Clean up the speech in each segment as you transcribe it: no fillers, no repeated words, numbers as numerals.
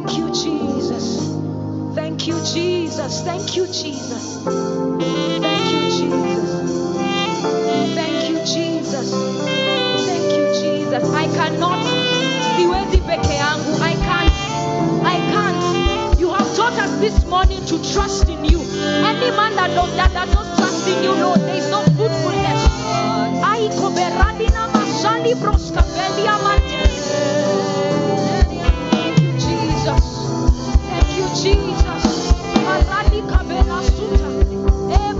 Thank you, Jesus. Thank you, Jesus. Thank you, Jesus. Thank you, Jesus. Thank you, Jesus. Thank you, Jesus. I cannot. Siwezi peke yangu. I can't. You have taught us this morning to trust in you. Any man that does not trust in you, Lord, there is no fruitfulness. I koberadina masali broskabelia mante. Thank you, Jesus. Thank you, Jesus. Paradi kabela suta.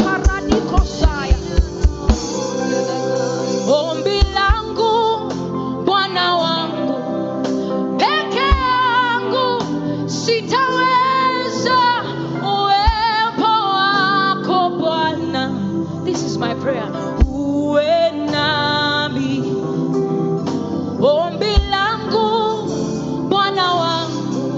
Paradi kosaya. Ombi langu Bwana wangu, peke yangu sitaweza, uwepo wako Bwana. This is my prayer. Uwe nami. Ombi langu Bwana wangu,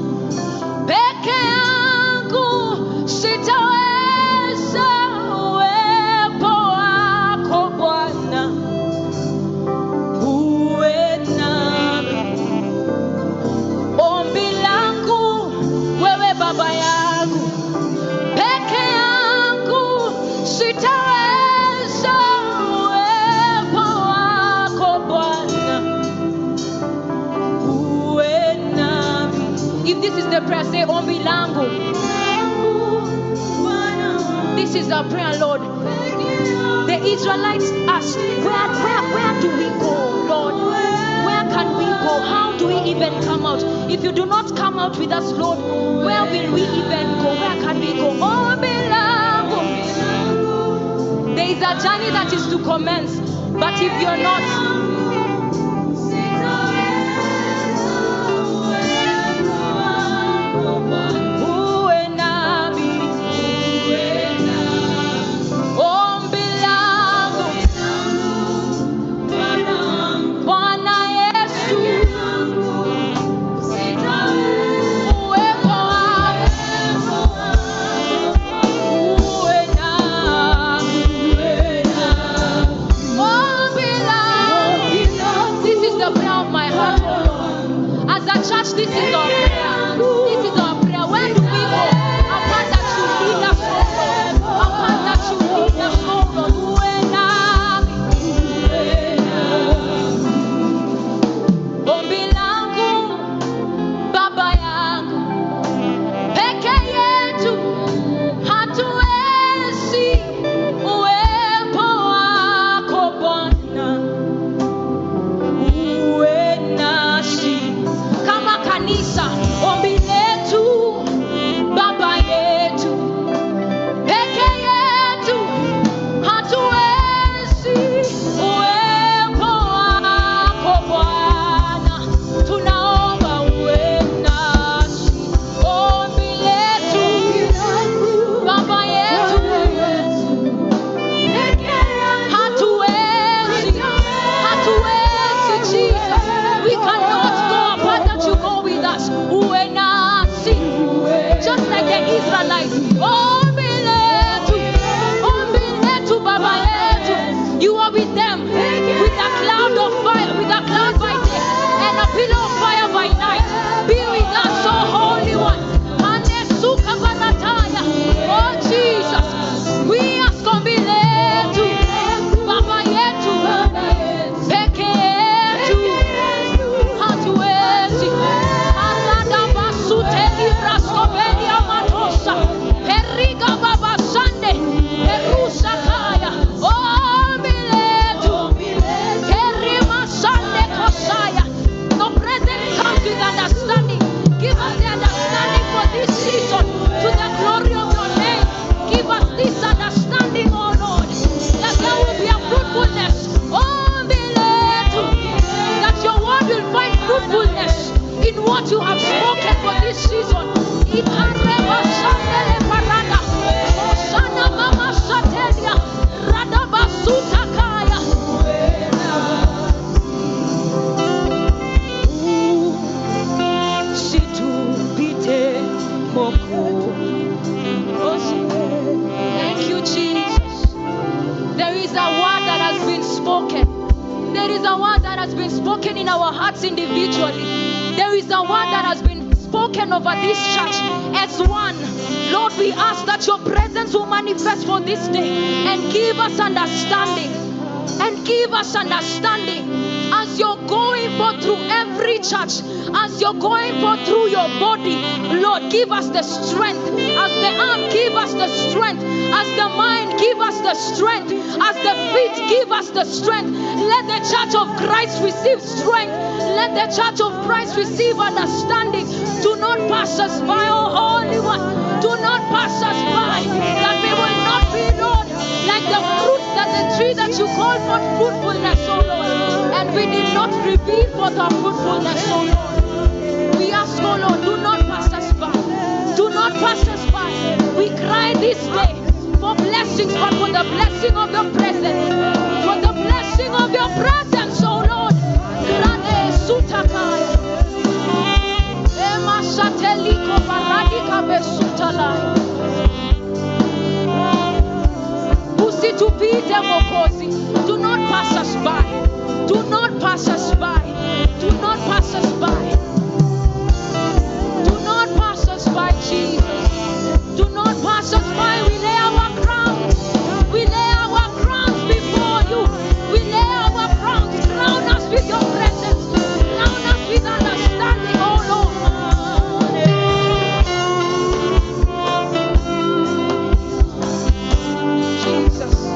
peke yangu sitaweza, uwepo wako Bwana. Uwe nami. Ombi langu wewe Baba yangu, peke yangu sitaweza, uwepo wako Bwana. Uwe nami. If this is the prayer, say ombi langu. This is our prayer, Lord. The Israelites asked, where do we go, Lord? Where can we go? How do we even come out? If you do not come out with us, Lord, where will we even go? Where can we go? Ombi langu. There is a journey that is to commence, but if you're not, this is our prayer. This is our prayer. Where do we go? Upon that you lead us, oh Lord. Upon that you lead us, oh Lord. Ombi langu Baba yangu, peke yetu hatuwezi, uwepo wako Bwana. Uwe nasi. Kanisa, ombi letu Baba yetu, peke yetu hatuwezi, uwepo wako Bwana. Tunaomba uwe nasi. Ombi letu Baba yetu, hatuwezi, Jesus. We cannot go apart that you go with us. Uwe nasi. Just like the Israelites. Ombi letu Baba yetu. You are with them with a cloud of fire, with a cloud by day and a pillar of fire by night. Be with us, O Holy One. Anesuka banataya. Oh Jesus, we ask ombi letu Baba yetu, peke yetu hatuwezi. Arada basute ibraskobelia matosa. Periga Baba Sande. Perusa kaya. Ombi letu. Kerima Sande kosaya. No present comes with understanding. Give us the understanding for this season, to the glory of your name. Give us this understanding, oh Lord, that there will be a fruitfulness. Ombi letu. That your word will find fruitfulness in what you have spoken for this season. Ikareba sandele parada. Osana mama satelia. Radaba sutakaya. Situpite moko. Thank you, Jesus. There is a word that has been spoken. There is a word that has been spoken in our hearts individually. There is a word that has been spoken spoken over this church as one. Lord, we ask that your presence will manifest for this day and give us understanding. And give us understanding as you're going forth through every church, as you're going forth through your body. Lord, give us the strength. As the arm, give us the strength. As the mind, give us the strength. As the feet, give us the strength. Let the church of Christ receive strength. Let the church of Christ receive understanding. Do not pass us by, oh Holy One. Do not pass us by, that we will not be, Lord, like the fruit, that the tree that you call for fruitfulness, oh Lord, and we did not reveal for the fruitfulness, oh Lord. We ask, oh Lord, do not pass us by. Do not pass us by. We cry this day for blessings, but for the blessing of your presence. For the blessing of your presence, oh Lord. Grande sutakaya. Ema sateliko paradika besutalai. Usitupite Mwokozi. Do not pass us by. Do not pass us by. Do not pass us by. Do not pass us by, Jesus. Do not pass us by. We lay our crowns. We lay our crowns before you. We lay our crowns. Crown us with your presence. Crown us with understanding, oh Lord. Jesus.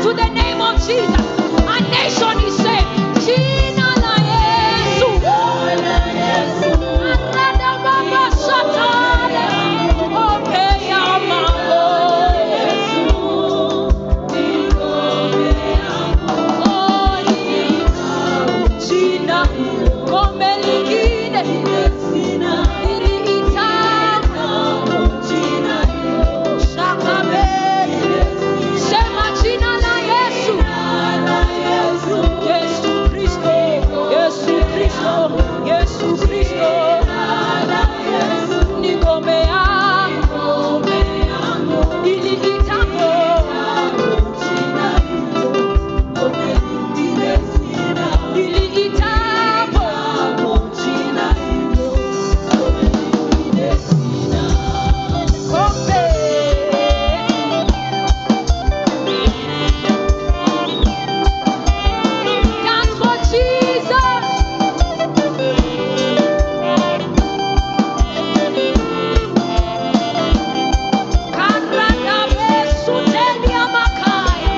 to the name of Jesus. A nation is saved. Jina la Yesu. Arada baba satale. Opeya mambo. Oh, jina kome lingine. Ili itamu. Shakabeli. Sema jina la Yesu. Yesu Kristo. Yesu Kristo. Yesu Kristo. Ni ngome yangu. Ili itamu. Ili itamu. Kombe. Dance for Jesus. Karada besu telia makaya.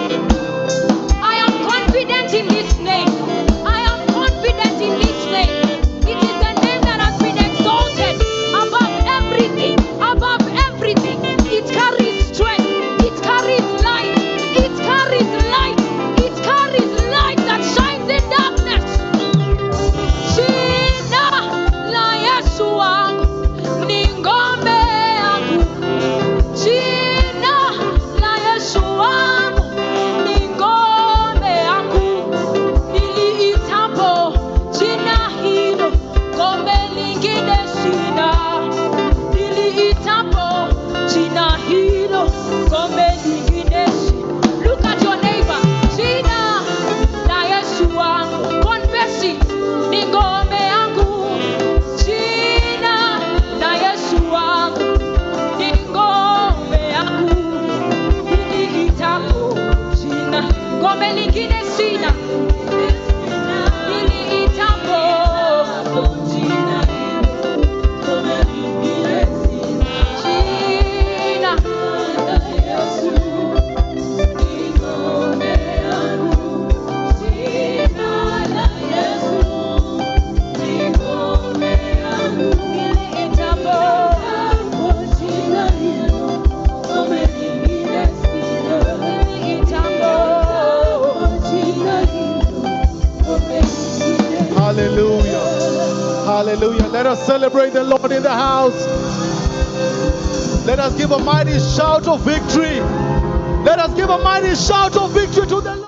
I am confident in this name. I am confident in this name. It is the name that has been exalted above everything, above everything. It carries strength. It carries light. It carries light. It carries light that shines in darkness. Jina la Yesu wangu ni ngome yangu. Jina la Yesu wangu ni ngome yangu. Niliitapo jina hilo, ngome lingine sina. Niliitapo jina hilo, ngome lingine sina. Look at your neighbor. Jina la Yesu wangu. Confess it. Ni ngome yangu. Jina la Yesu wangu ni ngome yangu. Niliitapo jina, ngome lingine sina. Niliitapo jina la Yesu ni ngome yangu. Jina la Yesu ni ngome yangu. Niliitapo jina hilo, ngome lingine sina. Niliitapo jina hilo, ngome lingine. Hallelujah. Hallelujah. Let us celebrate the Lord in the house. Let us give a mighty shout of victory. Let us give a mighty shout of victory to the Lord.